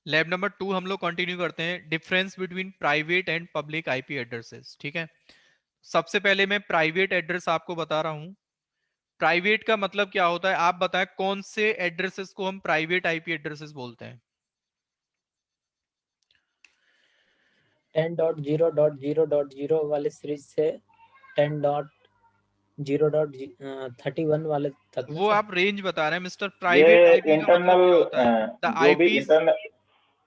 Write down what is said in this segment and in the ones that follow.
Lab number 2 हम लोग continue करते हैं, difference between private and public IP addresses. ठीक है, सबसे पहले मैं प्राइवेट एड्रेस आपको बता रहा हूं। प्राइवेट का मतलब क्या होता है, आप बताएं कौन से एड्रेसेस को हम प्राइवेट आईपी एड्रेसेस बोलते हैं। 10.0.0.0 वाले सीरीज से 10.0.31 वाले तक ना वो सर? आप रेंज बता रहे हैं मिस्टर, ये प्राइवेट आईपी का मतलब इंटरनल क्या होता है, द जो भी आईपीज।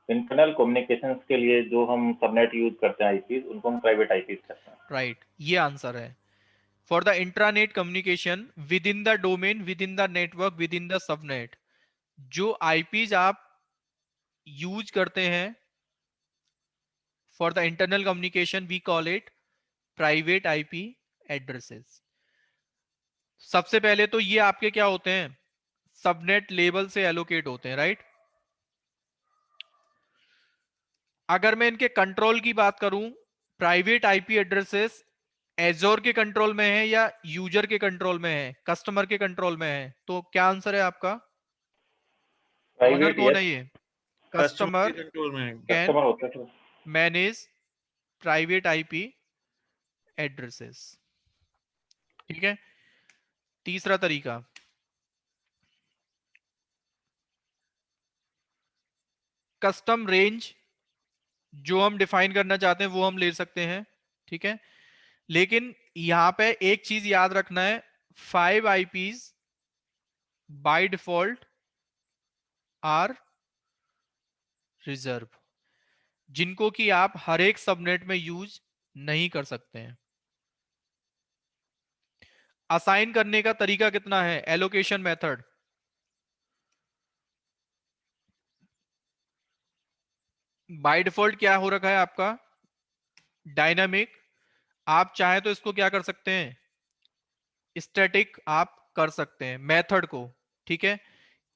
इंटरनल कम्युनिकेशंस के लिए जो हम सबनेट यूज करते हैं आईपीज, उनको हम प्राइवेट आईपीज कहते हैं। राइट, ये आंसर है। For the intranet communication within the domain, within the network, within the subnet, जो आईपीज आप यूज करते हैं for the internal communication, we call it private IP addresses. सबसे पहले तो ये आपके क्या होते हैं, सबनेट लेवल से एलोकेट होते हैं, राइट। अगर मैं इनके कंट्रोल की बात करूं, प्राइवेट आईपी एड्रेसेस एजोर के कंट्रोल में है या यूजर के कंट्रोल में है, कस्टमर के कंट्रोल में है, तो क्या आंसर है आपका? ओनर प्राइवेट कौन यस, है ये? कस्टमर के कस्टमर कंट्रोल में है। कैन कस्टमर होते थे। Manage private IP addresses. ठीक है, तीसरा तरीका, कस्टम रेंज, जो हम डिफाइन करना चाहते हैं वो हम ले सकते हैं। ठीक है, लेकिन यहां पे एक चीज याद रखना है, 5 IPs by default are reserve, जिनको कि आप हर एक सबनेट में यूज नहीं कर सकते हैं। असाइन करने का तरीका कितना है, एलोकेशन मेथड। बाय डिफॉल्ट क्या हो रखा है आपका, डायनामिक। आप चाहे तो इसको क्या कर सकते हैं, स्टैटिक आप कर सकते हैं मेथड को। ठीक है,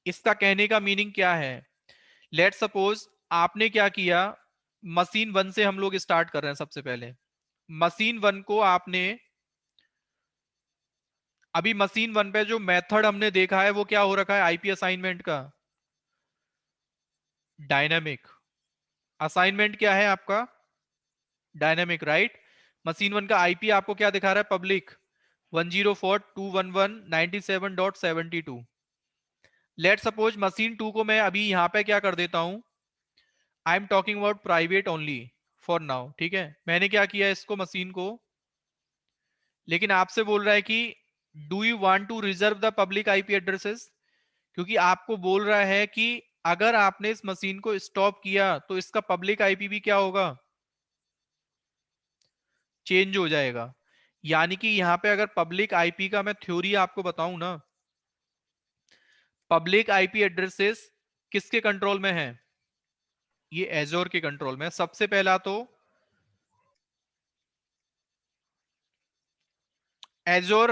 इसका कहने का मीनिंग क्या है, लेट सपोज आपने क्या किया, मशीन 1 से हम लोग स्टार्ट कर रहे हैं। सबसे पहले मशीन 1 को आपने, अभी मशीन 1 पे जो मेथड हमने देखा है वो क्या हो रखा है आईपी असाइनमेंट का, डायनामिक। असाइनमेंट क्या है आपका, डायनामिक, राइट। मशीन 1 का आईपी आपको क्या दिखा रहा है, पब्लिक 104.211.97.72। लेट सपोज मशीन 2 को मैं अभी यहां पे क्या कर देता हूं, I am talking about private only for now. ठीक है, मैंने क्या किया इसको मशीन को, लेकिन आपसे बोल रहा है कि do you want to reserve the public IP addresses, क्योंकि आपको बोल रहा है कि अगर आपने इस मशीन को स्टॉप किया तो इसका पब्लिक आईपी भी क्या होगा, चेंज हो जाएगा। यानी कि यहां पे अगर पब्लिक आईपी का मैं थ्योरी आपको बताऊं ना, पब्लिक आईपी एड्रेसेस किसके कंट्रोल में है, ये एजोर के कंट्रोल में। सबसे पहला तो एजोर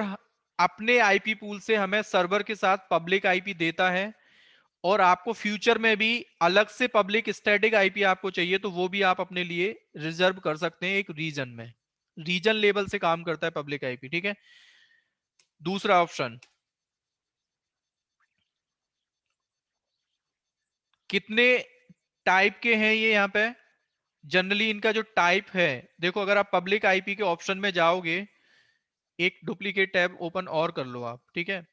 अपने आईपी पूल से हमें सर्वर के साथ पब्लिक आईपी देता है, और आपको फ्यूचर में भी अलग से पब्लिक स्टैटिक आईपी आपको चाहिए तो वो भी आप अपने लिए रिजर्व कर सकते हैं एक रीजन में। रीजन लेवल से काम करता है पब्लिक आईपी। ठीक है, दूसरा ऑप्शन, कितने टाइप के हैं ये यहां पे, जनरली इनका जो टाइप है, देखो अगर आप पब्लिक आईपी के ऑप्शन में जाओगे, एक डुप्लीकेट टैब ओपन और कर लो आप। ठीक है,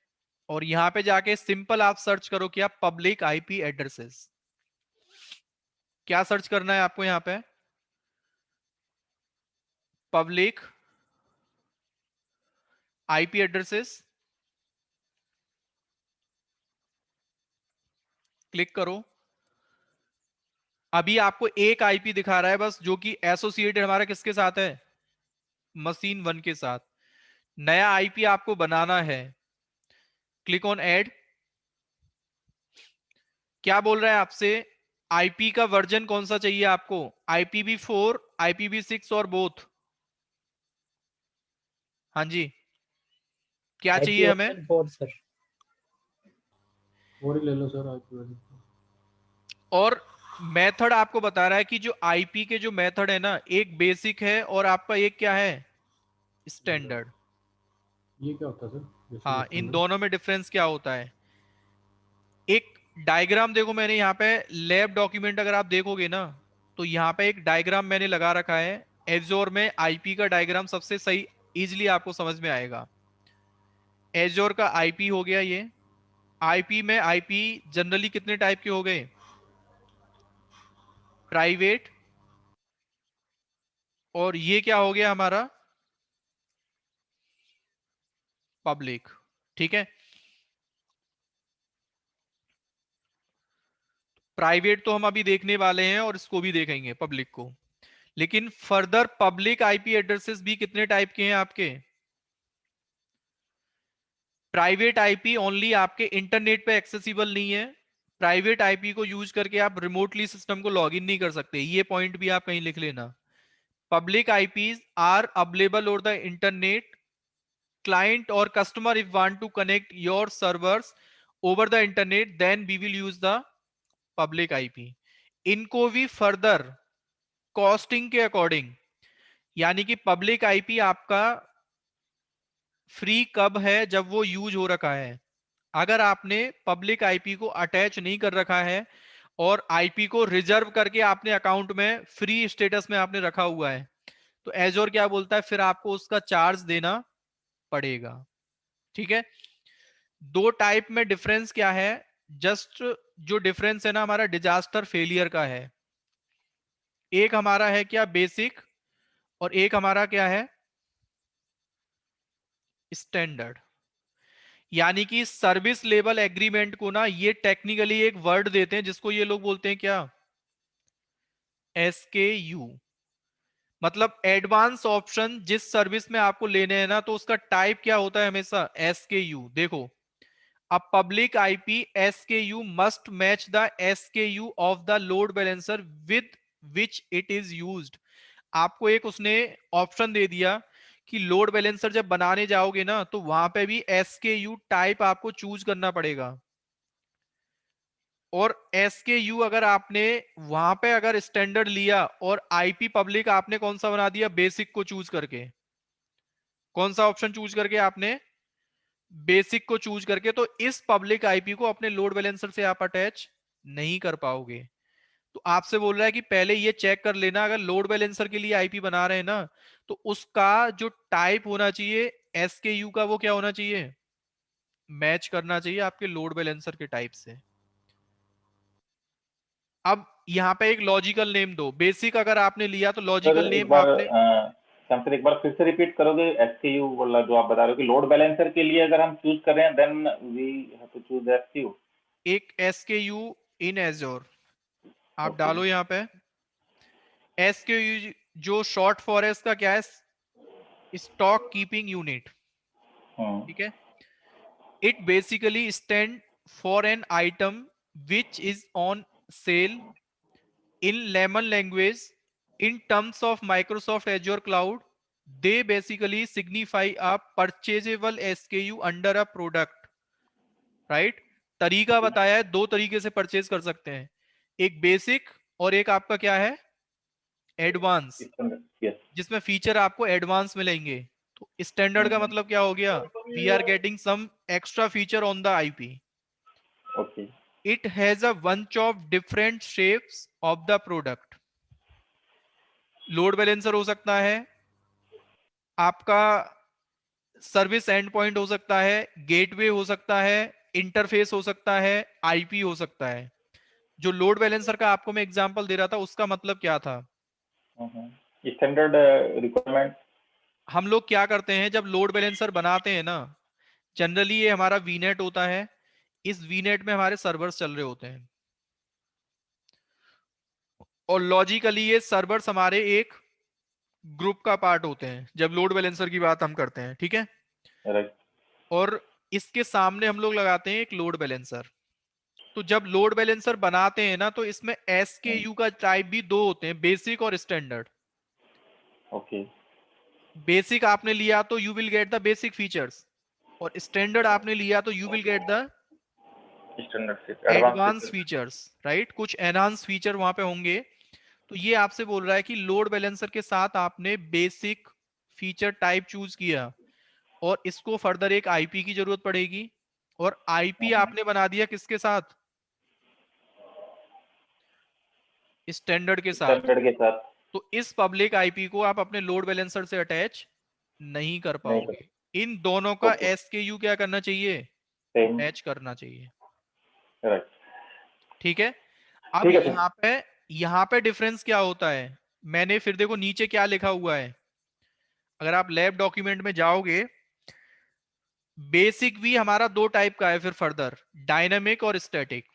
और यहां पे जाके सिंपल आप सर्च करो क्या, पब्लिक आईपी एड्रेसेस। क्या सर्च करना है आपको यहां पे, पब्लिक आईपी एड्रेसेस, क्लिक करो। अभी आपको एक आईपी दिखा रहा है बस, जो कि एसोसिएटेड हमारा किसके साथ है, मशीन 1 के साथ। नया आईपी आपको बनाना है, क्लिक ऑन ऐड। क्या बोल रहा है आपसे, आईपी का वर्जन कौन सा चाहिए आपको, IPv4, IPv6 और बोथ। हाँ जी, क्या आईपी चाहिए हमें, वर्जन 4 सर। और ही ले लो सर आपकी वजह से। और मेथड आपको बता रहा है कि जो आईपी के जो मेथड है ना, एक बेसिक है और आपका एक क्या है, स्टैंडर्ड। ये क्या होता है सर, बेसिक हाँ, इन स्टैंडर्ड? दोनों में डिफरेंस क्या होता है, एक डायग्राम देखो मैंने यहाँ पे लैब डॉक्यूमेंट अगर आप देखोगे ना, तो यहाँ पे एक डायग्राम मैंने लगा रखा है। एजोर में आईपी का डायग्राम सबसे सही इजीली आपको समझ में आएगा। एजोर का आईपी हो गया ये। आईपी में आईपी जनरली कितने टाइप के हो गए? प्राइवेट, और ये क्या हो गया हमारा? पब्लिक। ठीक है, प्राइवेट तो हम अभी देखने वाले हैं और इसको भी देखेंगे पब्लिक को। लेकिन फर्दर पब्लिक आईपी एड्रेसेस भी कितने टाइप के हैं आपके? प्राइवेट आईपी ओनली आपके इंटरनेट पे एक्सेसिबल नहीं है। प्राइवेट आईपी को यूज करके आप रिमोटली सिस्टम को लॉगिन नहीं कर सकते, ये पॉइंट भी आप कहीं लिख लेना। Public IPs are available over the internet. Client और customer if want to connect your servers over the internet then we will use the public IP. इनको भी फर्दर कॉस्टिंग के अकॉर्डिंग, यानी कि पब्लिक आईपी आपका फ्री कब है? जब वो यूज हो रखा है। अगर आपने पब्लिक आईपी को अटैच नहीं कर रखा है और आईपी को रिजर्व करके आपने अकाउंट में फ्री स्टेटस में आपने रखा हुआ है, तो एजोर क्या बोलता है, फिर आपको उसका चार्ज देना पड़ेगा। ठीक है, दो टाइप में डिफरेंस क्या है? जस्ट जो डिफरेंस है ना हमारा डिजास्टर फेलियर का है। एक हमारा है क्या? बेसिक, और एक हमारा क्या है? स्टैंडर्ड। यानी कि सर्विस लेवल एग्रीमेंट को ना ये टेक्निकली एक वर्ड देते हैं जिसको ये लोग बोलते हैं क्या? SKU। मतलब एडवांस ऑप्शन जिस सर्विस में आपको लेने हैं ना, तो उसका टाइप क्या होता है हमेशा? SKU। देखो, a public IP SKU must match the SKU of the load balancer with which it is used। आपको एक उसने ऑप्शन दे दिया कि लोड बैलेंसर जब बनाने जाओगे ना, तो वहां पे भी SKU टाइप आपको चूज करना पड़ेगा। और SKU अगर आपने वहां पे अगर स्टैंडर्ड लिया और आईपी पब्लिक आपने कौन सा बना दिया? बेसिक को चूज करके। कौन सा ऑप्शन चूज करके? आपने बेसिक को चूज करके। तो इस पब्लिक आईपी को अपने लोड बैलेंसर से आप अटैच नहीं कर पाओगे। तो आपसे बोल रहा है कि पहले ये चेक कर लेना, अगर लोड बैलेंसर के लिए आईपी बना रहे हैं ना, तो उसका जो टाइप होना चाहिए SKU का, वो क्या होना चाहिए? मैच करना चाहिए आपके लोड बैलेंसर के टाइप से। अब यहाँ पे एक लॉजिकल नेम दो। बेसिक अगर आपने लिया तो सर लॉजिकल एक नेम बार आपने सर एक बार फिर से रिपीट करोगे? SKU वाला जो आप बता रहे हो कि लोड बैलेंसर के लिए अगर हम चूज कर रहे हैं then we have to choose SKU। एक SKU इन एजोर आप ओके। डालो यहाँ पे। SKU जो शॉर्ट फॉर है इसका क्या है? Stock keeping unit. ठीक है, it basically stand for an item which is on sale in layman language. In terms of Microsoft Azure cloud, they basically signify a purchasable SKU under a product, right? तरीका बताया है, दो तरीके से purchase कर सकते हैं, एक बेसिक और एक आपका क्या है? Advance, yes. जिसमें फीचर आपको एडवांस मिलेंगे। तो स्टैंडर्ड का मतलब क्या हो गया? We are getting some extra feature on the IP. Okay. It has a bunch of different shapes of the product। Load balancer हो सकता है, आपका सर्विस एंड पॉइंट हो सकता है, गेटवे हो सकता है, इंटरफेस हो सकता है, आईपी हो सकता है। जो लोड बैलेंसर का आपको मैं एग्जांपल दे रहा था, उसका मतलब क्या था? Standard requirement. हम लोग क्या करते हैं जब लोड बैलेंसर बनाते हैं ना, जनरली ये हमारा वीनेट होता है। इस वीनेट में हमारे सर्वर्स चल रहे होते हैं, और लॉजिकली ये सर्वर्स हमारे एक ग्रुप का पार्ट होते हैं जब लोड बैलेंसर की बात हम करते हैं। ठीक है, राइट। और इसके सामने हम लोग लगाते हैं एक लोड बैलेंसर। तो जब लोड बैलेंसर बनाते हैं ना, तो इसमें SKU का टाइप भी दो होते हैं, बेसिक और स्टैंडर्ड। ओके। बेसिक आपने लिया तो you will get the basic features, और स्टैंडर्ड आपने लिया तो you will get the standard से एडवांस एडवांस फीचर्स, राइट? कुछ एनहांस फीचर वहां पे होंगे। तो ये आपसे बोल रहा है कि लोड बैलेंसर के साथ आपने बेसिक फीचर टाइप चूज किया, और इसको फर्दर एक आईपी की जरूरत पड़ेगी, और आईपी आपने बना दिया किसके साथ? स्टैंडर्ड के साथ, स्टैंडर्ड के साथ तो इस पब्लिक आईपी को आप अपने लोड बैलेंसर से अटैच नहीं कर नहीं पाओगे। इन दोनों का ओके एसकेयू क्या करना चाहिए, सेम मैच करना चाहिए। राइट ठीक है, अब ठीक है सर। यहाँ पे डिफरेंस क्या होता है, मैंने फिर देखो नीचे क्या लिखा हुआ है, अगर आप लैब डॉक्यूमेंट में जाओगे, बेसिक भी हमारा दो टाइप का है, फिर फर्दर डायनामिक और स्टैटिक।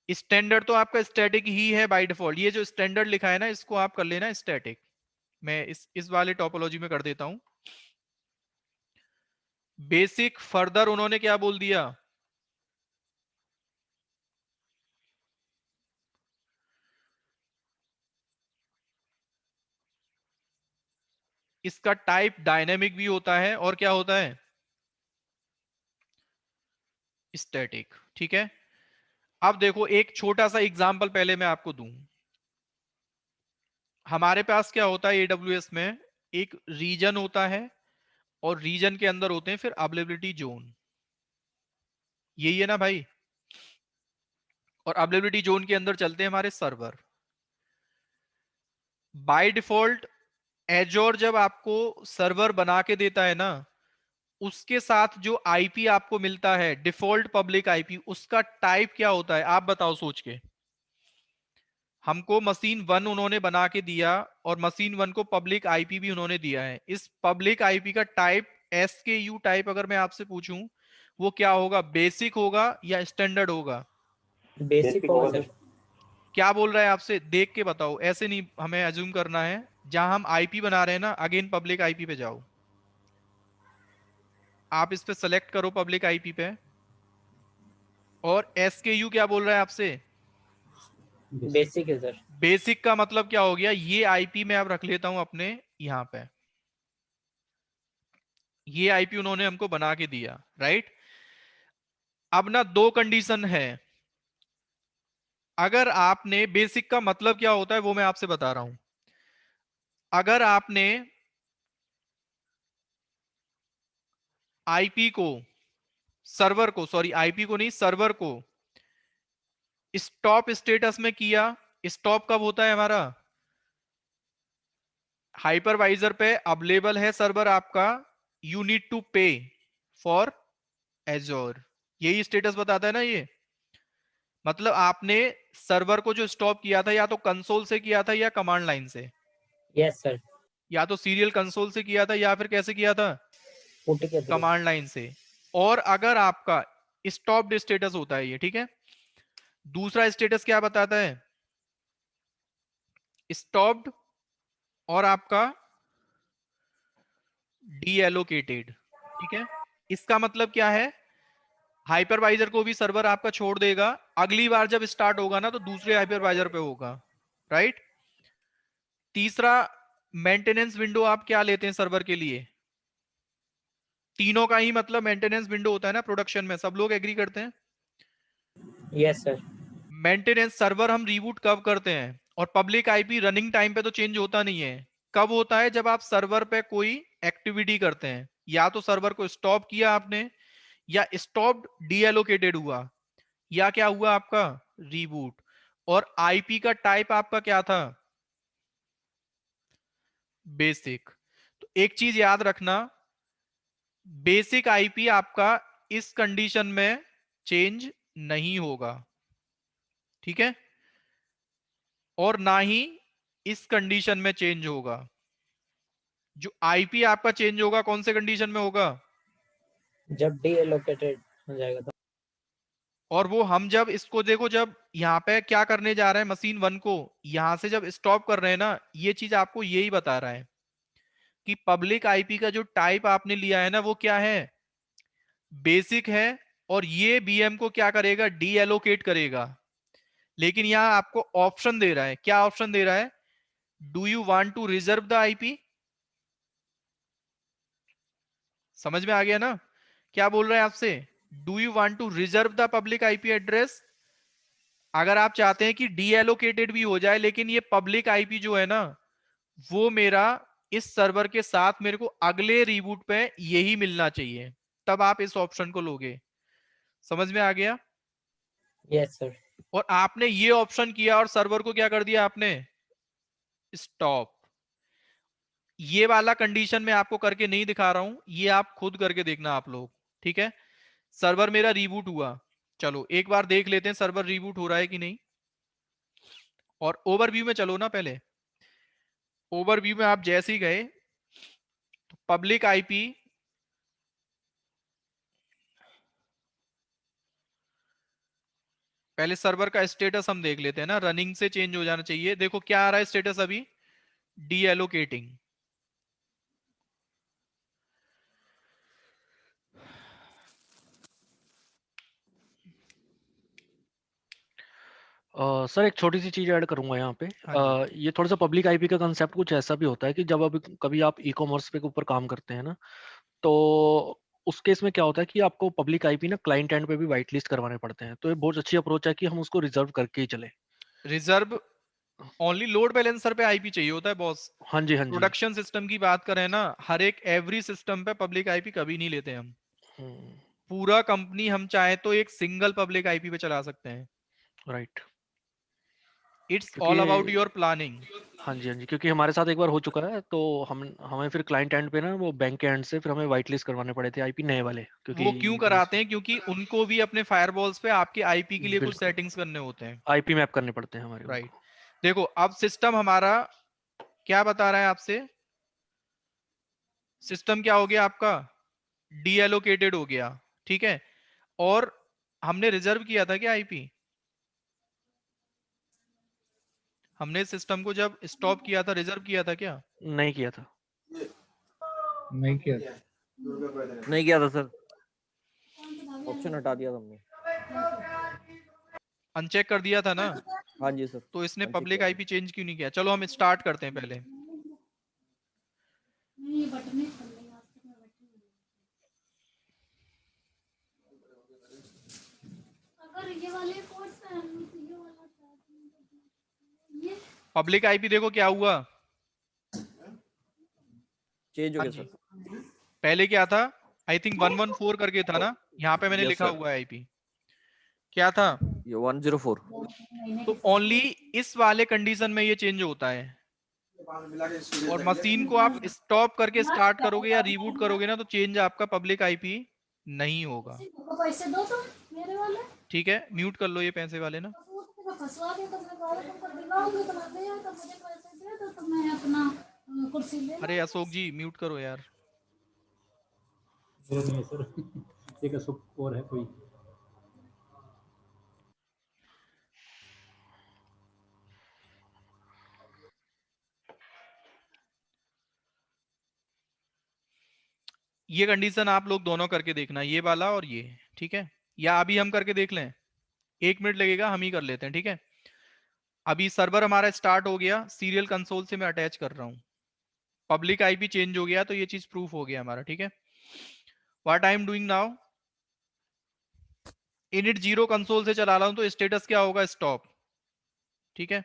स्टैंडर्ड तो आपका स्टैटिक ही है बाय डिफॉल्ट, ये जो स्टैंडर्ड लिखा है ना इसको आप कर लेना स्टैटिक। मैं इस वाले टोपोलॉजी में कर देता हूं। बेसिक फर्दर उन्होंने क्या बोल दिया, इसका टाइप डायनेमिक भी होता है और क्या होता है, स्टैटिक। ठीक है, अब देखो एक छोटा सा एग्जांपल पहले मैं आपको दूं। हमारे पास क्या होता है एडब्ल्यूएस में, एक रीजन होता है और रीजन के अंदर होते हैं फिर अवेलेबिलिटी जोन, यही है ना भाई, और अवेलेबिलिटी जोन के अंदर चलते हैं हमारे सर्वर। बाय डिफॉल्ट एजोर जब आपको सर्वर बना के देता है ना, उसके साथ जो आईपी आपको मिलता है डिफॉल्ट पब्लिक आईपी, उसका टाइप क्या होता है आप बताओ सोच के। हमको मशीन 1 उन्होंने बना के दिया और मशीन 1 को पब्लिक आईपी भी उन्होंने दिया है। इस पब्लिक आईपी का टाइप एसकेयू टाइप अगर मैं आपसे पूछूं वो क्या होगा, बेसिक होगा या स्टैंडर्ड होगा? बेसिक होगा सर। क्या बोल रहा है आपसे, देख के बताओ, ऐसे नहीं हमें अज्यूम करना है। जहां हम आईपी बना रहे हैं ना, अगेन पब्लिक आईपी पे जाओ, आप इस पे सेलेक्ट करो पब्लिक आईपी पे, और एसकेयू क्या बोल रहा है आपसे, बेसिक है सर। बेसिक का मतलब क्या हो गया, ये आईपी मैं अब रख लेता हूं अपने यहां पे, ये आईपी उन्होंने हमको बना के दिया, राइट। अब ना दो कंडीशन है, अगर आपने, बेसिक का मतलब क्या होता है वो मैं आपसे बता रहा हूं, अगर आपने आईपी को, सर्वर को, सॉरी आईपी को नहीं सर्वर को स्टॉप स्टेटस में किया, स्टॉप कब होता है हमारा, हाइपरवाइजर पे अवेलेबल है सर्वर आपका, यू नीड टू पे फॉर एजोर, यही स्टेटस बताता है ना ये। मतलब आपने सर्वर को जो स्टॉप किया था या तो कंसोल से किया था या कमांड लाइन से, यस सर। या तो सीरियल कंसोल से किया था या फिर कैसे किया था, पुटी के थ्रू। कमांड लाइन से। और अगर आपका स्टॉप्ड स्टेटस होता है ये, ठीक है, दूसरा स्टेटस क्या बताता है, स्टॉप्ड और आपका डीएलोकेटेड। ठीक है, इसका मतलब क्या है, हाइपरवाइजर को भी सर्वर आपका छोड़ देगा, अगली बार जब स्टार्ट होगा ना तो दूसरे हाइपरवाइजर पे होगा, राइट। तीसरा, मेंटेनेंस विंडो आप क्या लेते हैं सर्वर के लिए, तीनों का ही मतलब मेंटेनेंस विंडो होता है ना प्रोडक्शन में, सब लोग एग्री करते हैं। Yes sir. मेंटेनेंस सर्वर हम रीबूट कब करते हैं, और पब्लिक आईपी रनिंग टाइम पे तो चेंज होता नहीं है, कब होता है, जब आप सर्वर पे कोई एक्टिविटी करते हैं, या तो सर्वर को स्टॉप किया आपने, या स्टॉप्ड डीएलोकेटेड हुआ, या क्या हुआ आपका रीबूट। और आईपी का टाइप आपका क्या था, बेसिक। तो एक चीज याद रखना, बेसिक आईपी आपका इस कंडीशन में चेंज नहीं होगा, ठीक है, और ना ही इस कंडीशन में चेंज होगा। जो आईपी आपका चेंज होगा कौन से कंडीशन में होगा, जब डीएलोकेटेड हो जाएगा तो। और वो हम जब इसको देखो, जब यहाँ पे क्या करने जा रहे हैं मशीन 1 को, यहां से जब स्टॉप कर रहे हैं ना, ये चीज आपको यही बता रहा है कि पब्लिक आईपी का जो टाइप आपने लिया है ना वो क्या है, बेसिक है, और ये बीएम को क्या करेगा, डीएलोकेट करेगा। लेकिन यहां आपको ऑप्शन दे रहा है, क्या ऑप्शन दे रहा है, do you want to reserve the IP. समझ में आ गया ना, क्या बोल रहा है आपसे, do you want to reserve the public IP address. अगर आप चाहते हैं कि डीएलोकेटेड भी हो जाए, लेकिन ये पब्लिक आईपी जो है ना वो मेरा इस सर्वर के साथ मेरे को अगले रीबूट पे यही मिलना चाहिए, तब आप इस ऑप्शन को लोगे। समझ में आ गया। Yes sir. और आपने ये ऑप्शन किया और सर्वर को क्या कर दिया आपने, स्टॉप। ये वाला कंडीशन मैं आपको करके नहीं दिखा रहा हूं, ये आप खुद करके देखना आप लोग, ठीक है। सर्वर मेरा रीबूट हुआ, चलो एक बार देख लेते हैं सर्वर रीबूट हो रहा है कि नहीं। और ओवरव्यू में चलो ना, पहले ओवरव्यू में आप जैसे ही गए तो पब्लिक आईपी, पहले सर्वर का स्टेटस हम देख लेते हैं ना, रनिंग से चेंज हो जाना चाहिए। देखो क्या आ रहा है स्टेटस अभी, डी एलोकेटिंग। सर एक छोटी सी चीज ऐड करूंगा यहाँ पे। हाँ जी। ये थोड़ा सा पब्लिक आईपी का कंसेप्ट कुछ ऐसा भी होता है कि जब अभी कभी आप ई कॉमर्स पे के ऊपर काम करते हैं ना, तो उस केस में क्या होता है कि आपको पब्लिक आईपी ना क्लाइंट एंड पे भी वाइट लिस्ट करवाने पड़ते हैं। तो ये बहुत अच्छी अप्रोच है कि हम उसको रिजर्व करके ही चले। रिजर्व ओनली लोड बैलेंसर पे आईपी चाहिए होता है बॉस। हाँ जी, हाँ जी। प्रोडक्शन सिस्टम की बात करें ना, हर एक एवरी सिस्टम पे पब्लिक आईपी कभी नहीं लेते हम। पूरा कंपनी हम चाहे तो एक सिंगल पब्लिक आईपी पे चला सकते हैं। राइट। इट्स क्योंकि ऑल अबाउट योर प्लानिंग। हाँ जी, हाँ जी, क्योंकि हमारे साथ एक बार हो चुका है, तो हम हमें फिर क्लाइंट एंड पे ना वो बैंक के एंड से फिर हमें वाइट लिस्ट करवाने पड़े थे आईपी नए वाले, क्योंकि वो क्यों कराते हैं, क्योंकि उनको भी अपने फायरवॉल्स पे आपके आईपी के लिए कुछ बिल्कुल सेटिंग्स करने होते हैं। आईपी मैप करने पड़ते हैं हमारे राइट। उनको। देखो अब सिस्टम हमारा क्या बता रहा है आपसे, सिस्टम क्या हो गया आपका, डीएलोकेटेड हो गया, ठीक है। और हमने रिजर्व किया था क्या आईपी, हमने सिस्टम को जब स्टॉप किया था रिजर्व किया था क्या? नहीं किया था। नहीं किया था। नहीं किया था सर, ऑप्शन हटा दिया था हमने। अनचेक कर दिया था ना, हाँ जी सर, तो इसने अनचेक पब्लिक किया था। आईपी चेंज क्यों नहीं किया? चलो हम स्टार्ट करते हैं पहले। पब्लिक आईपी देखो क्या हुआ, चेंज हो हाँ गया जी। सर। पहले क्या था, आई थिंक 114 करके था ना, यहाँ पे मैंने यस लिखा सर, हुआ है आईपी क्या था। ये 104। तो ओनली इस वाले कंडीशन में ये चेंज होता है। और मशीन को आप स्टॉप करके स्टार्ट करोगे या रीबूट करोगे ना, तो चेंज आपका पब्लिक आईपी नहीं होगा। पैसे दो तुम मेरे वाले, ठीक है, म्यूट कर लो ये पैसे वाले ना। फंसवा दिया तुमने, कहा तुमको दिलाऊंगी तो मैं दे, तो मुझे पैसे दे दो तो मैं अपना कुर्सी ले अरे अशोक जी म्यूट करो यार। जरूरत नहीं है सर। एक अशोक और है कोई। ये कंडीशन आप लोग दोनों करके देखना, ये वाला और ये, ठीक है। या अभी हम करके देख लें, 1 मिनट लगेगा, हम ही कर लेते हैं, ठीक है। अभी सर्वर हमारा स्टार्ट हो गया, सीरियल कंसोल से मैं अटैच कर रहा हूं, पब्लिक आईपी चेंज हो गया, तो ये चीज प्रूफ हो गया हमारा, ठीक है। What I am doing now, init 0 console से चला रहा हूं, तो स्टेटस क्या होगा, स्टॉप, ठीक है।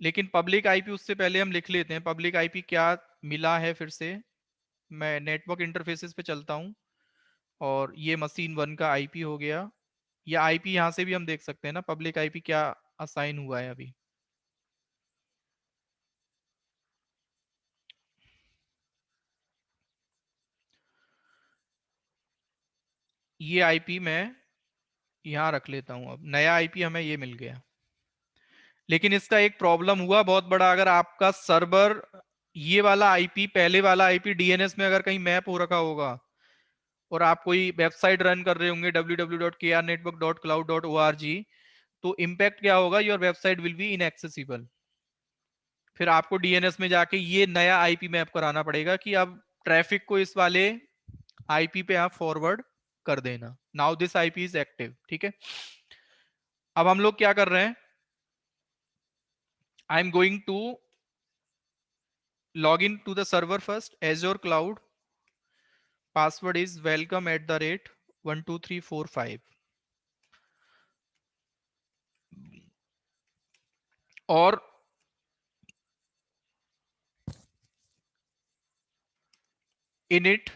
लेकिन पब्लिक आईपी उससे पहले हम लिख लेते हैं, पब्लिक आईपी क्या मिला है फिर से। मैं नेटवर्क इंटरफेसेस पे चलता हूं, और ये मशीन 1 का आईपी हो गया, या आईपी यहां से भी हम देख सकते हैं ना, पब्लिक आईपी क्या असाइन हुआ है अभी। ये आईपी मैं यहां रख लेता हूं, अब नया आईपी हमें ये मिल गया। लेकिन इसका एक प्रॉब्लम हुआ बहुत बड़ा, अगर आपका सर्वर ये वाला आईपी पहले वाला आईपी डीएनएस में अगर कहीं मैप हो रखा होगा, और आप कोई वेबसाइट रन कर रहे होंगे www.krnetwork.cloud.org, तो इम्पैक्ट क्या होगा, your website will be inaccessible. फिर आपको डीएनएस में जाके ये नया आईपी मैप कराना पड़ेगा कि अब ट्रैफिक को इस वाले आईपी पे आप फॉरवर्ड कर देना। Now this IP is active, ठीक है। अब हम लोग क्या कर रहे हैं, I am going to log in to the server first, Azure Cloud, password is welcome@12345, और init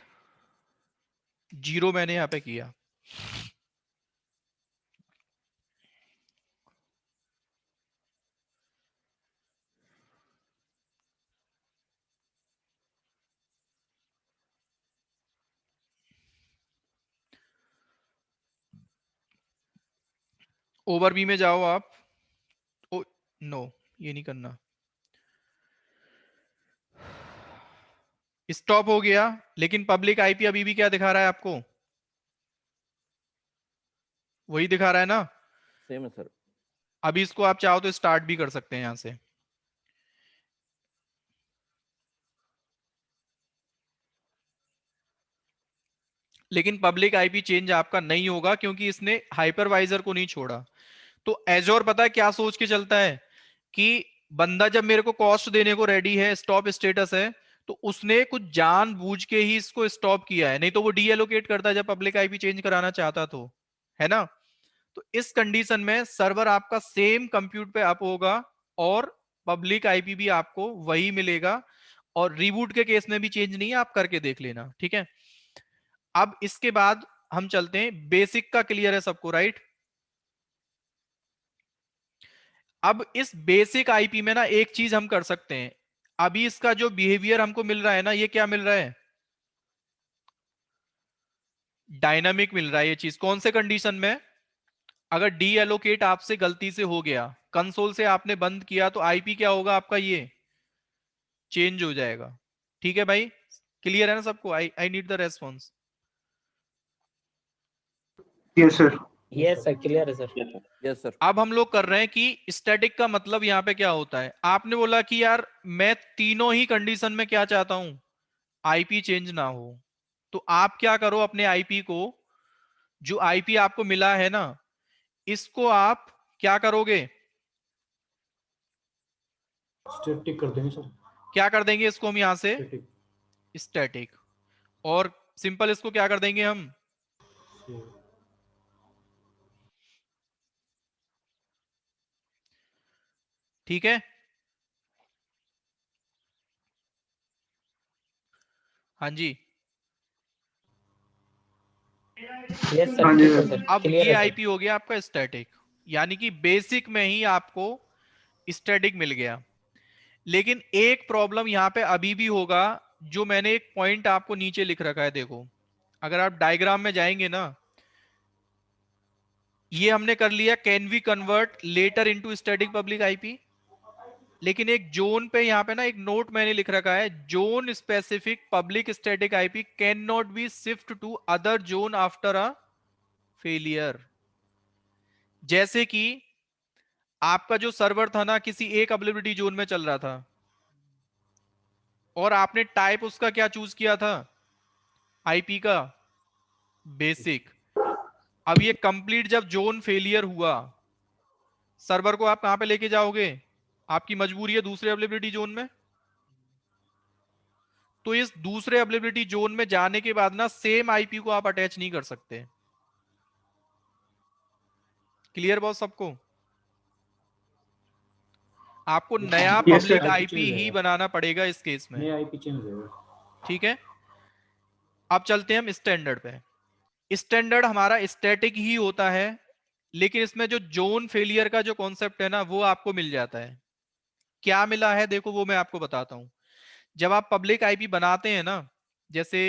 0 मैंने यहां पे किया। ओवर बी में जाओ आप। ओ नो, ये नहीं करना। स्टॉप हो गया, लेकिन पब्लिक आईपी अभी भी क्या दिखा रहा है आपको? वही दिखा रहा है ना? सेम है सर। अभी इसको आप चाहो तो स्टार्ट भी कर सकते हैं यहां से। लेकिन पब्लिक आईपी चेंज आपका नहीं होगा क्योंकि इसने हाइपरवाइजर को नहीं छोड़ा। तो एजोर पता है क्या सोच के चलता है कि बंदा जब मेरे को कॉस्ट देने को रेडी है, स्टॉप स्टेटस है, तो उसने कुछ जानबूझ के ही इसको स्टॉप किया है, नहीं तो वो डीएलोकेट करता जब पब्लिक आईपी चेंज कराना चाहता तो, है ना? तो इस कंडीशन में सर्वर आपका सेम कंप्यूट पे अप होगा और पब्लिक आईपी भी आपको वही मिलेगा, और रीबूट के केस में भी चेंज नहीं है, आप करके देख लेना, ठीक है? अब इसके बाद हम चलते हैं, बेसिक का क्लियर है सबको, राइट? अब इस बेसिक आईपी में ना एक चीज हम कर सकते हैं। अभी इसका जो बिहेवियर हमको मिल रहा है ना, ये क्या मिल रहा है? डायनामिक मिल रहा है। ये चीज कौन से कंडीशन में? अगर डी एलोकेट आपसे गलती से हो गया, कंसोल से आपने बंद किया, तो आईपी क्या होगा आपका? ये चेंज हो जाएगा। ठीक है भाई, क्लियर है ना सबको? I need the response. Yes sir. Yes sir, clear है sir. Yes sir. Yes sir. अब हम लोग कर रहे हैं कि स्टैटिक का मतलब यहां पे क्या होता है। आपने बोला कि यार मैं तीनों ही कंडीशन में क्या चाहता हूं, आईपी चेंज ना हो। तो आप क्या करो, अपने आईपी को, जो आईपी आपको मिला है ना, इसको आप क्या करोगे? स्टैटिक कर देंगे सर। क्या कर देंगे इसको हम यहां से? Static static. और सिंपल इसको क्या कर देंगे हम? से ठीक है, हाँ जी। यस सर, हाँ जी ठीक है सर। सर, अब क्लियर ये है सर। आईपी हो गया आपका स्टैटिक, यानी कि बेसिक में ही आपको स्टैटिक मिल गया। लेकिन एक प्रॉब्लम यहां पे अभी भी होगा, जो मैंने एक पॉइंट आपको नीचे लिख रखा है, देखो। अगर आप डायग्राम में जाएंगे ना, ये हमने कर लिया, can we convert later into static public IP. लेकिन एक जोन पे यहां पे ना एक नोट मैंने लिख रखा है, zone specific public static IP can not be shift to other zone after a failure. जैसे कि आपका जो सर्वर था ना, किसी एक अवेलेबिलिटी जोन में चल रहा था, और आपने टाइप उसका क्या चूज किया था? आईपी का बेसिक। अब ये कंप्लीट जब जोन फेलियर हुआ, सर्वर को आप कहां पे लेके जाओगे? आपकी मजबूरी है दूसरे अवेलेबिलिटी जोन में। तो इस दूसरे अवेलेबिलिटी जोन में जाने के बाद ना, सेम आईपी को आप अटैच नहीं कर सकते। क्लियर बॉस सबको? आपको नया Yes, sir. Public IP IP change ही होगा। बनाना पड़ेगा इस केस में। नया आईपी चेंज होगा। ठीक है, अब चलते हैं हम स्टैंडर्ड पे। स्टैंडर्ड हमारा स्टैटिक ही होता है, लेकिन इसमें जो जोन फेलियर का जो कॉन्सेप्ट है ना, वो आपको मिल जाता है। क्या मिला है देखो, वो मैं आपको बताता हूं। जब आप पब्लिक आईपी बनाते हैं ना, जैसे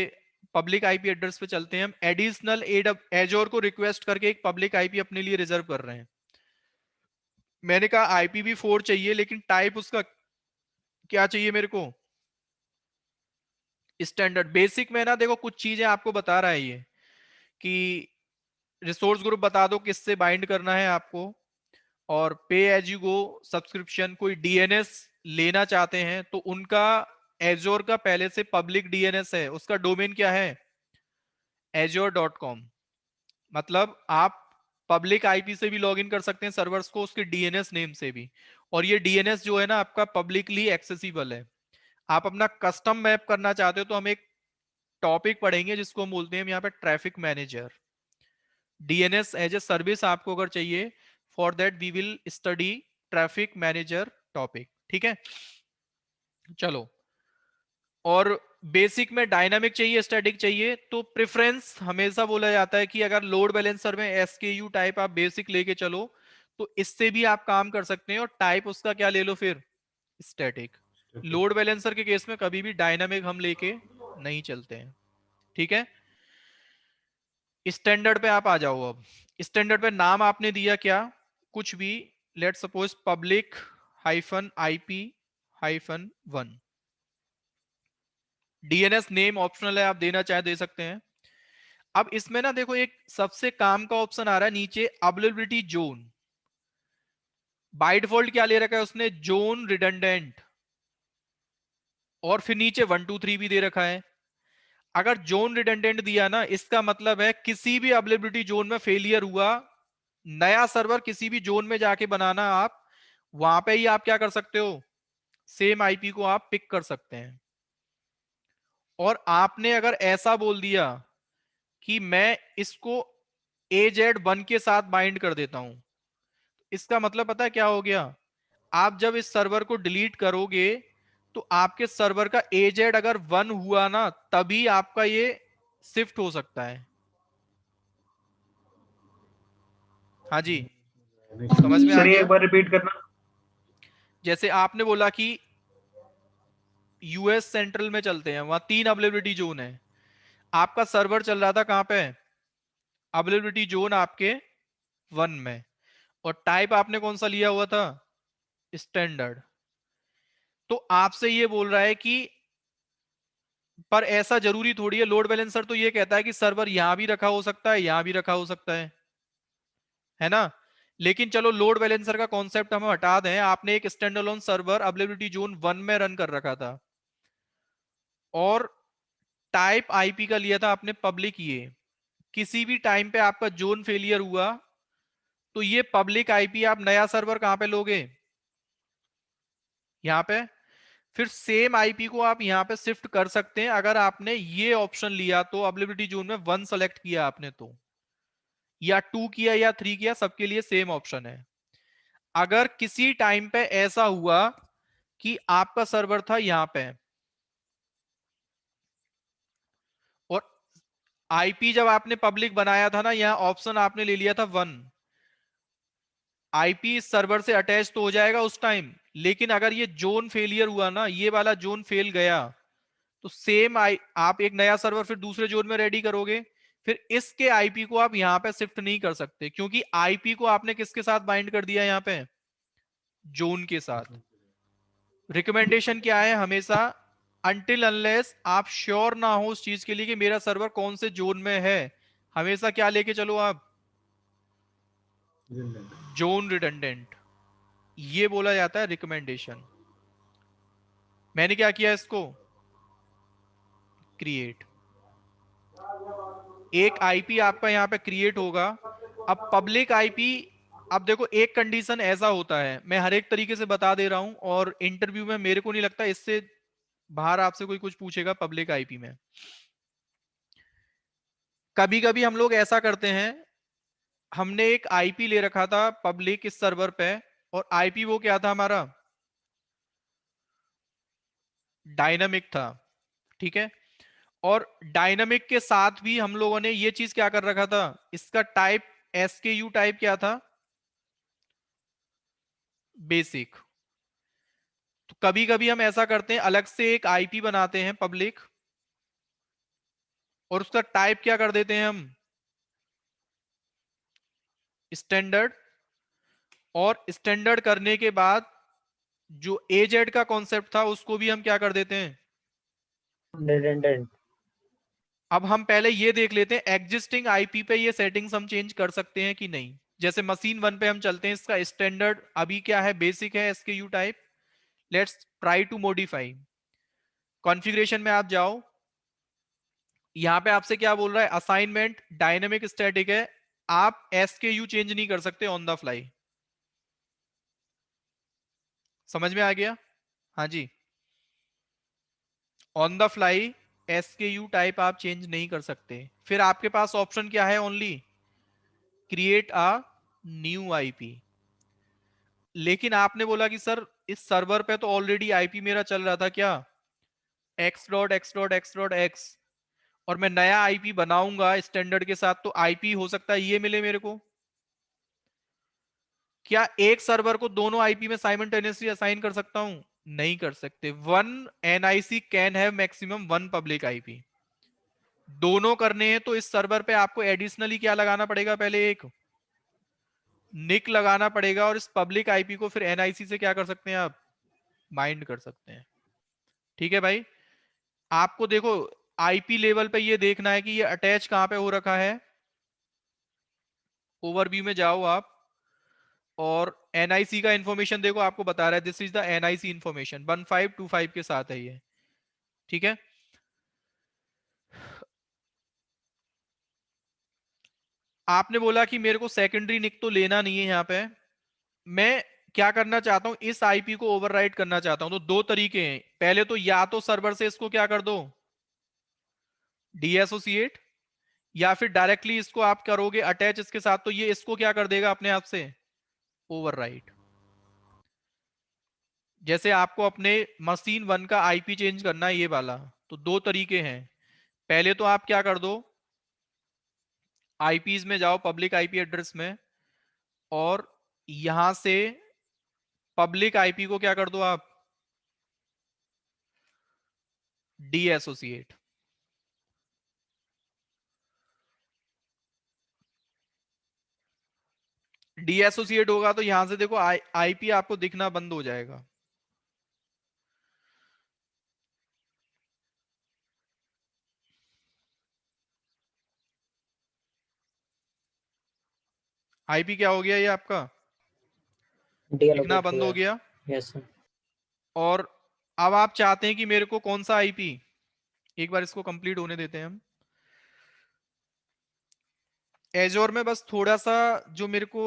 पब्लिक आईपी एड्रेस पे चलते हैं हम, एडिशनल एजोर को रिक्वेस्ट करके एक पब्लिक आईपी अपने लिए रिजर्व कर रहे हैं। मैंने कहा IPv4 चाहिए, लेकिन टाइप उसका क्या चाहिए मेरे को? स्टैंडर्ड। बेसिक में ना देखो, कुछ चीजें आपको बता रहा है ये, कि रिसोर्स ग्रुप बता दो किससे बाइंड करना है आपको, और पे एज यू गो सब्सक्रिप्शन, कोई डीएनएस लेना चाहते हैं तो उनका एजोर का पहले से पब्लिक डीएनएस है, उसका डोमेन क्या है? azure.com। मतलब आप पब्लिक आईपी से भी लॉगिन कर सकते हैं सर्वर्स को, उसके डीएनएस नेम से भी। और ये डीएनएस जो है ना आपका पब्लिकली एक्सेसिबल है। आप अपना कस्टम मैप करना चाहते हो तो हम एक टॉपिक पढ़ेंगे जिसको हम बोलते हैं यहाँ पे traffic manager. DNS as a service आपको अगर चाहिए, for that we will study traffic manager topic. ठीक है, चलो। और बेसिक में डायनामिक चाहिए, स्टैटिक चाहिए, तो प्रेफरेंस हमेशा बोला जाता है कि अगर लोड बैलेंसर में एसकेयू टाइप आप बेसिक लेके चलो, तो इससे भी आप काम कर सकते हैं, और टाइप उसका क्या ले लो फिर? स्टैटिक। लोड बैलेंसर के केस में कभी भी डायनामिक हम लेके नहीं चलते हैं। ठीक है, स्टैंडर्ड पे आप आ जाओ। अब स्टैंडर्ड पे नाम आपने दिया क्या? कुछ भी, let suppose public -IP-1। DNS name optional है, आप देना चाहे दे सकते हैं। अब इसमें ना देखो एक सबसे काम का ऑप्शन आ रहा है नीचे, अवेलेबिलिटी जोन। बाय डिफॉल्ट क्या ले रखा है उसने, जोन रिडंडेंट, और फिर नीचे 1 2 3 भी दे रखा है। अगर जोन रिडंडेंट दिया ना, इसका मतलब है किसी भी अवेलेबिलिटी जोन में फेलियर हुआ, नया सर्वर किसी भी जोन में जाके बनाना, आप वहां पे ही आप क्या कर सकते हो, सेम आईपी को आप पिक कर सकते हैं। और आपने अगर ऐसा बोल दिया कि मैं इसको AZ1 के साथ बाइंड कर देता हूं, इसका मतलब पता है क्या हो गया, आप जब इस सर्वर को डिलीट करोगे तो आपके सर्वर का AZ अगर 1 हुआ ना, तभी आपका ये शिफ्ट हो सकता है। हाँ जी, समझ में आ सर ये गया। एक बार रिपीट करना। जैसे आपने बोला कि यूएस सेंट्रल में चलते हैं, वहां 3 अवेलेबिलिटी जोन है, आपका सर्वर चल रहा था कहां पे, अवेलेबिलिटी जोन आपके 1 में, और टाइप आपने कौन सा लिया हुआ था, स्टैंडर्ड। तो आपसे ये बोल रहा है कि पर ऐसा जरूरी थोड़ी है, लोड बैलेंसर तो ये कहता है कि सर्वर यहां भी रखा हो सकता है, यहां भी रखा हो सकता है ना। लेकिन चलो लोड बैलेंसर का कॉन्सेप्ट हम हटा दें, आपने एक stand alone server availability zone 1 में रन कर रखा था, और टाइप आईपी का लिया था आपने पब्लिक। ये किसी भी टाइम पे आपका जोन फेलियर हुआ तो ये पब्लिक आईपी आप नया सर्वर कहां पे लोगे, यहां पे। फिर सेम आईपी को आप यहां पे शिफ्ट कर सकते हैं अगर आपने ये ऑप्शन लिया तो, अवेलेबिलिटी जोन में 1 सेलेक्ट किया आपने तो, या 2 किया या 3 किया, सबके लिए सेम ऑप्शन है। अगर किसी टाइम पे ऐसा हुआ कि आपका सर्वर था यहां पे, और आईपी जब आपने पब्लिक बनाया था ना, यहां ऑप्शन आपने ले लिया था 1, आईपी इस सर्वर से अटैच तो हो जाएगा उस टाइम, लेकिन अगर ये जोन फेलियर हुआ ना, ये वाला जोन फेल गया, तो सेम आप एक नया सर्वर फिर दूसरे जोन में रेडी करोगे, फिर इसके आईपी को आप यहां पे शिफ्ट नहीं कर सकते, क्योंकि आईपी को आपने किसके साथ बाइंड कर दिया यहां पे, जोन के साथ। रिकमेंडेशन क्या है हमेशा, अनटिल अनलेस आप श्योर ना हो उस चीज के लिए कि मेरा सर्वर कौन से जोन में है, हमेशा क्या लेके चलो आप, जोन रिडंडेंट, ये बोला जाता है रिकमेंडेशन। मैंने क्या किया, इसको क्रिएट, एक आईपी आपका यहां पे क्रिएट होगा। अब पब्लिक आईपी, अब देखो एक कंडीशन ऐसा होता है, मैं हर एक तरीके से बता दे रहा हूं, और इंटरव्यू में मेरे को नहीं लगता इससे बाहर आपसे कोई कुछ पूछेगा पब्लिक आईपी में। कभी कभी हम लोग ऐसा करते हैं, हमने एक आईपी ले रखा था पब्लिक इस सर्वर पे, और आईपी वो क्या था हमारा, डायनामिक था, ठीक है। और डायनामिक के साथ भी हम लोगों ने ये चीज क्या कर रखा था, इसका टाइप एसकेयू टाइप क्या था, बेसिक। तो कभी कभी हम ऐसा करते हैं, अलग से एक आईपी बनाते हैं पब्लिक, और उसका टाइप क्या कर देते हैं हम, स्टैंडर्ड। और स्टैंडर्ड करने के बाद जो एजेड का कॉन्सेप्ट था उसको भी हम क्या कर देते हैं, रिडंडेंट। अब हम पहले ये देख लेते हैं एग्जिस्टिंग आईपी पे ये सेटिंग्स हम चेंज कर सकते हैं कि नहीं। जैसे मशीन 1 पे हम चलते हैं, इसका स्टैंडर्ड अभी क्या है, बेसिक है SKU type. Let's try to modify. Configuration में आप जाओ, यहां पे आपसे क्या बोल रहा है, असाइनमेंट डायनेमिक स्टैटिक है, आप एसकेयू चेंज नहीं कर सकते ऑन द फ्लाई। समझ में आ गया, हाँ जी। On the fly SKU type आप चेंज नहीं कर सकते। फिर आपके पास ऑप्शन क्या है, only create a new IP. लेकिन आपने बोला कि सर इस सर्वर पे तो ऑलरेडी आईपी मेरा चल रहा था क्या, x.x.x.x, और मैं नया आईपी बनाऊंगा स्टैंडर्ड के साथ, तो आईपी हो सकता है ये मिले मेरे को। क्या एक सर्वर को दोनों आईपी में साइमल्टेनियसली असाइन कर सकता हूं, नहीं कर सकते। 1 NIC can have maximum 1 public IP. दोनों करने हैं तो इस सर्वर पे आपको एडिशनली क्या लगाना पड़ेगा, पहले एक निक लगाना पड़ेगा और इस पब्लिक आईपी को फिर एनआईसी से क्या कर सकते हैं आप, माइंड कर सकते हैं। ठीक है भाई, आपको देखो आईपी लेवल पे ये देखना है कि ये अटैच कहां पे हो रखा है। ओवरव्यू में जाओ आप और एनआईसी का इंफॉर्मेशन देखो, आपको बता रहा है this is the NIC information 1525 के साथ है ये। ठीक है, आपने बोला कि मेरे को सेकेंडरी निक तो लेना नहीं है, यहां पे मैं क्या करना चाहता हूं, इस आईपी को ओवरराइट करना चाहता हूं। तो दो तरीके हैं, पहले तो या तो सर्वर से इसको क्या कर दो, डीएसोसिएट, या फिर डायरेक्टली इसको आप करोगे अटैच इसके साथ, तो ये इसको क्या कर देगा अपने आप से, ओवरराइट। जैसे आपको अपने मशीन 1 का आईपी चेंज करना है ये वाला, तो दो तरीके हैं। पहले तो आप क्या कर दो, आईपीज में जाओ, पब्लिक आईपी एड्रेस में, और यहां से पब्लिक आईपी को क्या कर दो आप, डी एसोसिएट। डी एसोसिएट होगा तो यहां से देखो आईपी आपको दिखना बंद हो जाएगा। आईपी क्या हो गया ये आपका, दिखना डीएलोकेट हो बंद हो गया। गया। Yes sir. और अब आप चाहते हैं कि मेरे को कौन सा आईपी, एक बार इसको कंप्लीट होने देते हैं हम। एजोर में बस थोड़ा सा जो मेरे को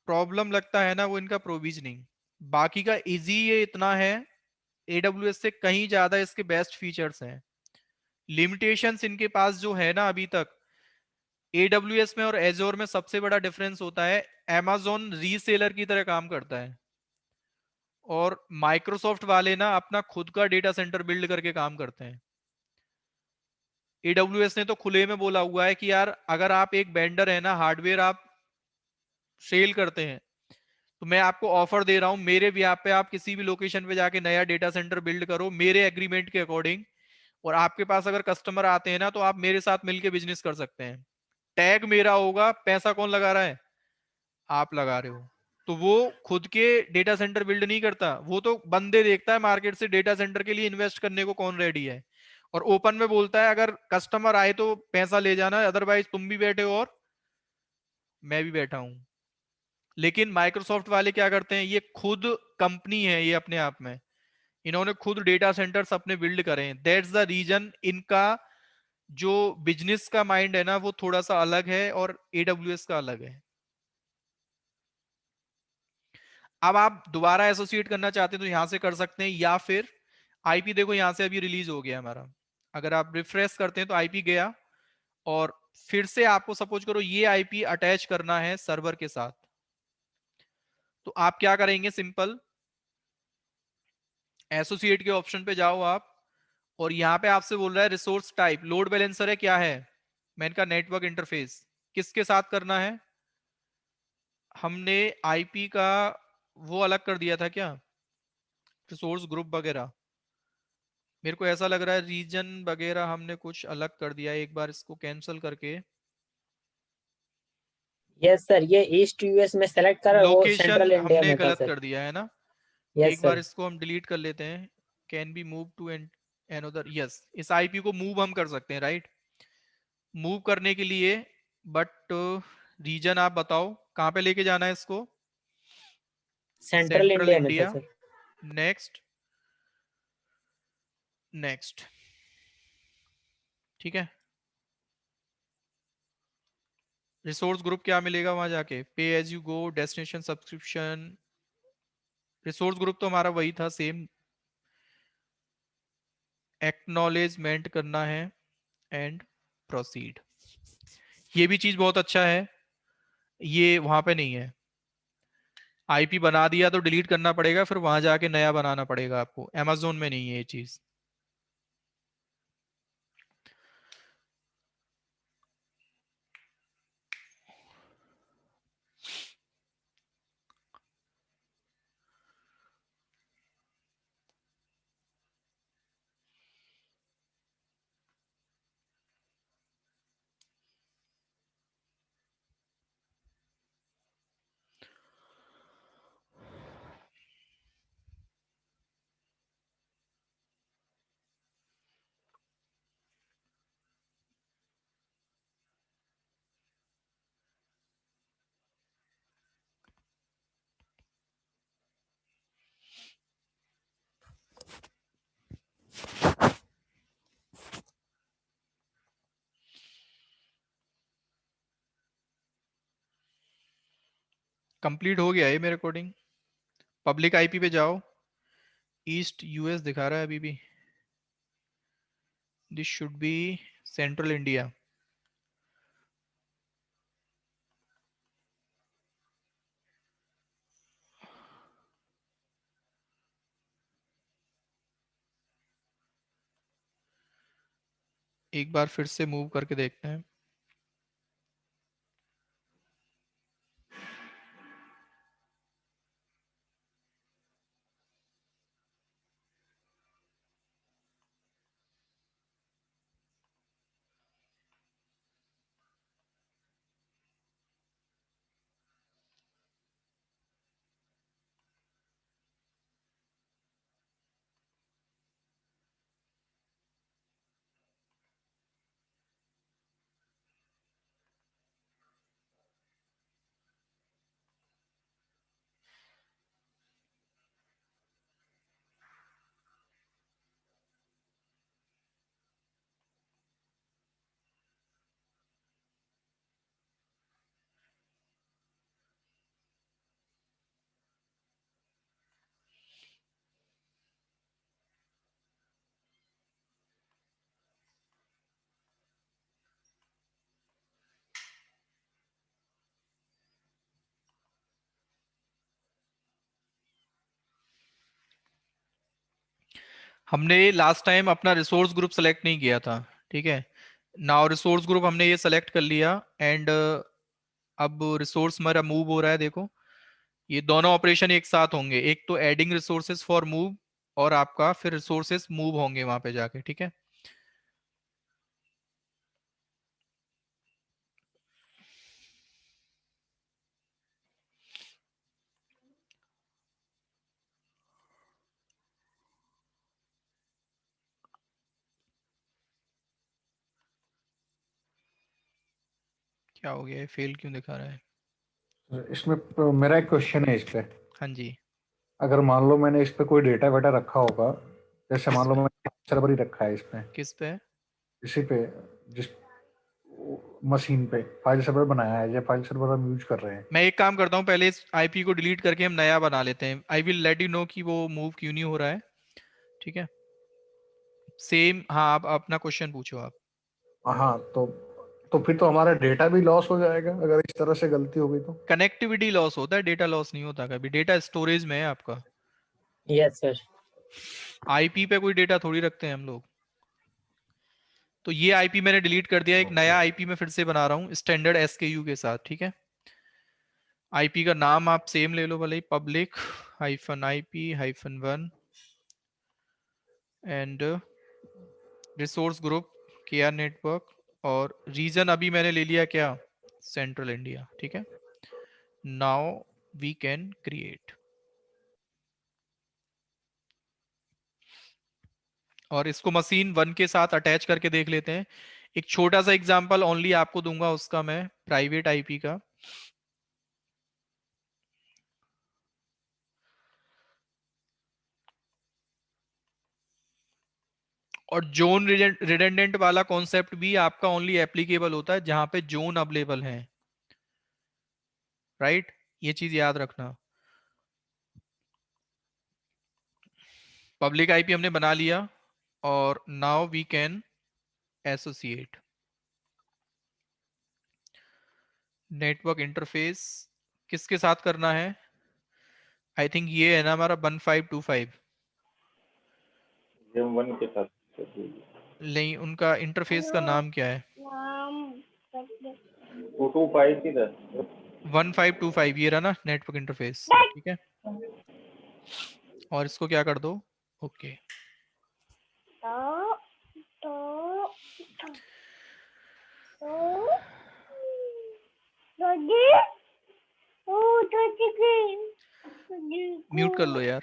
प्रॉब्लम लगता है ना, वो इनका प्रोविजनिंग, बाकी का इजी ये इतना है, एडब्ल्यूएस से कहीं ज्यादा इसके बेस्ट फीचर्स हैं। लिमिटेशंस इनके पास जो है ना अभी तक, एडब्ल्यूएस में और एजोर में सबसे बड़ा डिफरेंस होता है, amazon रीसेलर की तरह काम करता है और माइक्रोसॉफ्ट वाले ना अपना खुद का डेटा सेंटर बिल्ड करके काम करते हैं। एडब्ल्यूएस ने तो खुले में बोला हुआ है कि यार अगर आप एक वेंडर है ना, हार्डवेयर आप सेल करते हैं, तो मैं आपको ऑफर दे रहा हूं, मेरे यहाँ पे आप किसी भी लोकेशन पे जाके नया डेटा सेंटर बिल्ड करो मेरे एग्रीमेंट के अकॉर्डिंग, और आपके पास अगर कस्टमर आते हैं ना, तो आप मेरे साथ मिलकर बिजनेस कर सकते हैं। टैग मेरा होगा, पैसा कौन लगा रहा है, आप लगा रहे हो। तो वो खुद के डेटा सेंटर बिल्ड नहीं करता, वो तो बंदे देखता है मार्केट से डेटा सेंटर के लिए इन्वेस्ट करने को कौन रेडी है, और ओपन में बोलता है अगर कस्टमर आए तो पैसा ले जाना, अदरवाइज तुम भी बैठे हो और मैं भी बैठा हूं। लेकिन माइक्रोसॉफ्ट वाले क्या करते हैं, ये खुद कंपनी है ये अपने आप में, इन्होंने खुद डेटा सेंटर्स अपने बिल्ड करे हैं। दैट्स द रीजन इनका जो बिजनेस का माइंड है ना, वो थोड़ा सा अलग है और एडब्ल्यूएस का अलग है। अब आप दोबारा एसोसिएट करना चाहते हैं तो यहां से कर सकते हैं, या फिर आईपी देखो यहां से अभी रिलीज हो गया हमारा, अगर आप रिफ्रेश करते हैं तो आईपी गया, और फिर से आपको सपोज करो ये आईपी अटैच करना है सर्वर के साथ, तो आप क्या करेंगे, सिंपल एसोसिएट के ऑप्शन पे जाओ आप, और यहां पे आपसे बोल रहा है रिसोर्स टाइप, लोड बैलेंसर है क्या है, मैंने कहा नेटवर्क इंटरफेस, किसके साथ करना है, हमने आईपी का वो अलग कर दिया था क्या, रिसोर्स ग्रुप वगैरह, मेरे को ऐसा लग रहा है रीजन वगैरह हमने कुछ अलग कर दिया है, एक बार इसको कैंसिल करके यस सर, ये ईस्ट यूएस में सेलेक्ट करा, वो लोकेशन सेंट्रल इंडिया हमने में था गलत सर। कर दिया है ना। यस एक बार सर। इसको हम डिलीट कर लेते हैं, can be move to another, yes इस आईपी को मूव हम कर सकते हैं, राइट। मूव करने के लिए बट रीजन आप बताओ कहां पे लेके जाना है इसको, सेंट्रल सेंट्रल इंडिया में था इंडिया। सर। नेक्स्ट, नेक्स्ट, ठीक है। रिसोर्स ग्रुप क्या मिलेगा वहां जाके, pay as you go, destination subscription, resource group तो हमारा वही था सेम, एक्नॉलेजमेंट करना है एंड प्रोसीड। ये भी चीज बहुत अच्छा है, ये वहां पे नहीं है। आईपी बना दिया तो डिलीट करना पड़ेगा, फिर वहां जाके नया बनाना पड़ेगा आपको, amazon में नहीं है ये चीज। कंप्लीट हो गया है मेरा कोडिंग। पब्लिक आईपी पे जाओ, ईस्ट यूएस दिखा रहा है अभी भी, this should be central India. एक बार फिर से मूव करके देखते हैं। हमने लास्ट टाइम अपना रिसोर्स ग्रुप सेलेक्ट नहीं किया था, ठीक है। नाउ रिसोर्स ग्रुप हमने ये सेलेक्ट कर लिया एंड अब रिसोर्स हमारा मूव हो रहा है। देखो ये दोनों ऑपरेशन एक साथ होंगे, एक तो एडिंग रिसोर्सेज फॉर मूव और आपका फिर रिसोर्सेज मूव होंगे वहां पे जाके, ठीक है। क्या हो गया, फेल क्यों दिखा रहा है? इसमें मेरा एक क्वेश्चन है इस पे। हाँ जी, अगर मान लो मैंने इस पे कोई डेटा वेटा रखा होगा, जैसे मान लो मैंने सर्वर ही रखा है इसमें, किस पे? इसी पे, जिस मशीन पे फाइल सर्वर बनाया है, या फाइल सर्वर हम यूज कर रहे हैं। मैं एक काम करता हूँ, पहले इस आईपी को डिलीट करके हम नया बना लेते हैं। I will let you know कि वो मूव क्यों नहीं हो रहा है, ठीक है। सेम, हाँ आप अपना क्वेश्चन पूछो आप। हाँ, तो फिर तो हमारा डेटा भी लॉस हो जाएगा अगर इस तरह से गलती हो गई तो। कनेक्टिविटी लॉस होता है, डेटा लॉस नहीं होता कभी। डेटा स्टोरेज में है आपका, यस सर। आईपी पे कोई डेटा थोड़ी रखते हैं हम लोग। तो ये आईपी मैंने डिलीट कर दिया, एक नया आईपी में फिर से बना रहा हूँ स्टैंडर्ड एसकेयू के साथ, ठीक है। आईपी का नाम आप सेम ले लो भले ही, public -IP-1 and resource group KR network, और रीजन अभी मैंने ले लिया क्या, सेंट्रल इंडिया, ठीक है। नाउ वी कैन क्रिएट, और इसको मशीन 1 के साथ अटैच करके देख लेते हैं। एक छोटा सा एग्जांपल ओनली आपको दूंगा उसका मैं, प्राइवेट आईपी का। और जोन रिडंडेंट वाला कॉन्सेप्ट भी आपका ओनली एप्लीकेबल होता है जहां पे जोन अवेलेबल है, राइट। ये चीज याद रखना। पब्लिक आईपी हमने बना लिया, और now we can associate network interface. किसके साथ करना है? आई थिंक ये है ना हमारा 1525। जेम 1 के साथ कर दीजिए। नहीं, उनका इंटरफेस का नाम क्या है? 225 किधर? 1525 ये रहा ना नेटवर्क इंटरफेस, ठीक है। और इसको क्या कर दो, ओके। म्यूट कर लो यार।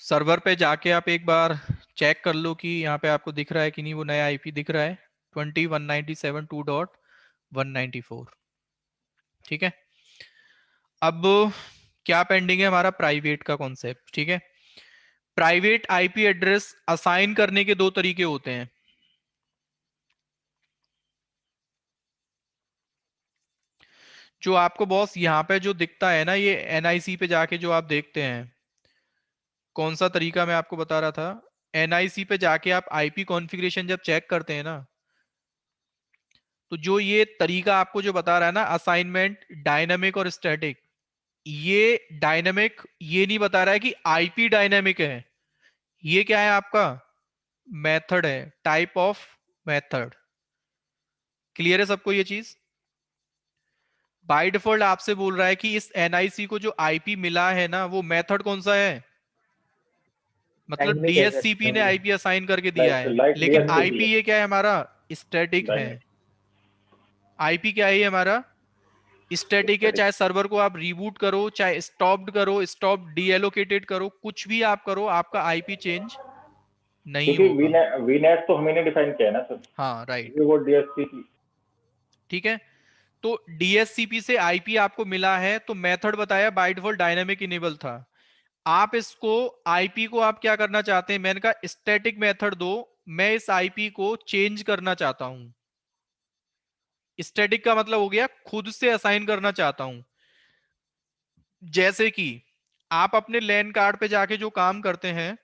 सर्वर पे जाके आप एक बार चेक कर लो कि यहाँ पे आपको दिख रहा है कि नहीं, वो नया आईपी दिख रहा है 2197.2.194, ठीक है। अब क्या पेंडिंग है हमारा, प्राइवेट का कॉन्सेप्ट। ठीक है, प्राइवेट आईपी एड्रेस असाइन करने के 2 तरीके होते हैं। जो आपको बॉस यहाँ पे जो दिखता है ना, ये एनआईसी पे जाके जो आप देखते हैं, कौन सा तरीका मैं आपको बता रहा था, एनआईसी पे जाके आप आईपी कॉन्फ़िगरेशन जब चेक करते हैं ना, तो जो ये तरीका आपको जो बता रहा है ना, असाइनमेंट डायनामिक और स्टैटिक, ये डायनामिक ये नहीं बता रहा है कि आईपी डायनामिक है, ये क्या है आपका मेथड है, टाइप ऑफ मेथड। क्लियर है सबको ये चीज? बाय डिफॉल्ट आपसे बोल रहा है कि इस एनआईसी को जो आईपी मिला है ना, वो मेथड कौन सा है, मतलब Dynamic address डीएससीपी ने है। आईपी असाइन करके दिया है, लाइक लेकिन DSCP आईपी ये क्या है हमारा, स्टैटिक है। आईपी क्या है ये हमारा, स्टैटिक है। चाहे सर्वर को आप रीबूट करो, चाहे स्टॉप्ड करो, स्टॉप डीएलोकेटेड करो, कुछ भी आप करो, आपका आईपी चेंज नहीं क्योंकि होगा। वीनेट तो हमने डिफाइन किया है ना सर, हाँ राइट, वो DSCP। ठीक है। तो डीएससीपी से आईपी आपको मिला है, तो मेथड बताया बाय डिफॉल्ट डायनामिक इनेबल था। आप इसको आईपी को आप क्या करना चाहते हैं, मैंने कहा स्टैटिक मेथड दो, मैं इस आईपी को चेंज करना चाहता हूं। स्टैटिक का मतलब हो गया खुद से असाइन करना चाहता हूं। जैसे कि आप अपने लैन कार्ड पे जाके जो काम करते हैं,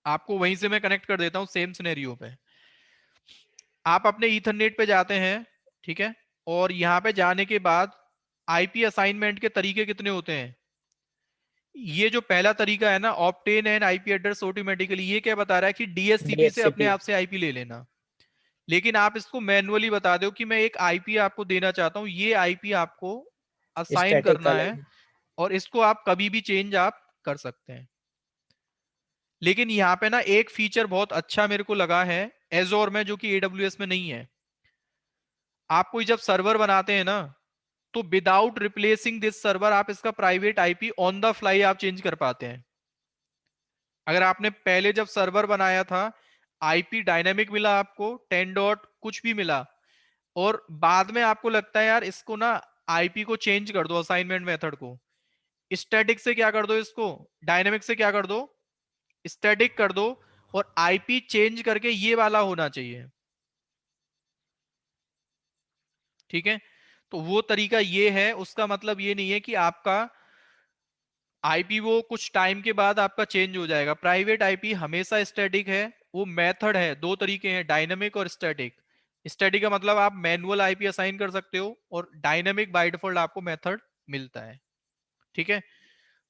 आपको वहीं से मैं कनेक्ट कर देता हूं सेम सिनेरियो पे। आप अपने ईथरनेट पे जाते हैं, ठीक है, और यहां पे जाने के बाद आईपी असाइनमेंट के तरीके कितने होते हैं। ये जो पहला तरीका है ना, obtain N IP address automatically, ये क्या बता रहा है कि डीएससीपी से अपने DHCP आप से आईपी ले लेना। लेकिन आप इसको मैनुअली बता दो कि मैं एक आईपी आपको देना चाहता हूं, ये आईपी आपको असाइन स्टैटिक करना अलग है, है। और इसको आप कभी भी चेंज आप कर सकते हैं। लेकिन यहाँ पे ना एक फीचर बहुत अच्छा मेरे को लगा है एजोर में, जो कि एडब्ल्यूएस में नहीं है। आप कोई जब सर्वर बनाते हैं ना, तो विदाउट रिप्लेसिंग दिस सर्वर आप इसका private IP on the fly आप चेंज कर पाते हैं। अगर आपने पहले जब सर्वर बनाया था, आईपी डायनेमिक मिला आपको 10 डॉट कुछ भी मिला, और बाद में आपको लगता है यार इसको ना आईपी को चेंज कर दो, असाइनमेंट मेथड को स्टैटिक से क्या कर दो, इसको डायनेमिक से क्या कर दो, स्टैटिक कर दो, और आईपी चेंज करके ये वाला होना चाहिए। ठीक है, तो वो तरीका ये है, उसका मतलब ये नहीं है कि आपका आईपी वो कुछ टाइम के बाद आपका चेंज हो जाएगा। प्राइवेट आईपी हमेशा स्टैटिक है। वो मेथड है, 2 तरीके हैं, डायनामिक और स्टैटिक। स्टैटिक का मतलब आप मैनुअल आईपी असाइन कर सकते हो, और डायनामिक बाय डिफॉल्ट आपको मेथड मिलता है। ठीक है,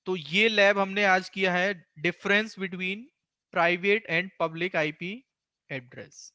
तो ये लैब हमने आज किया है difference between private and public IP address.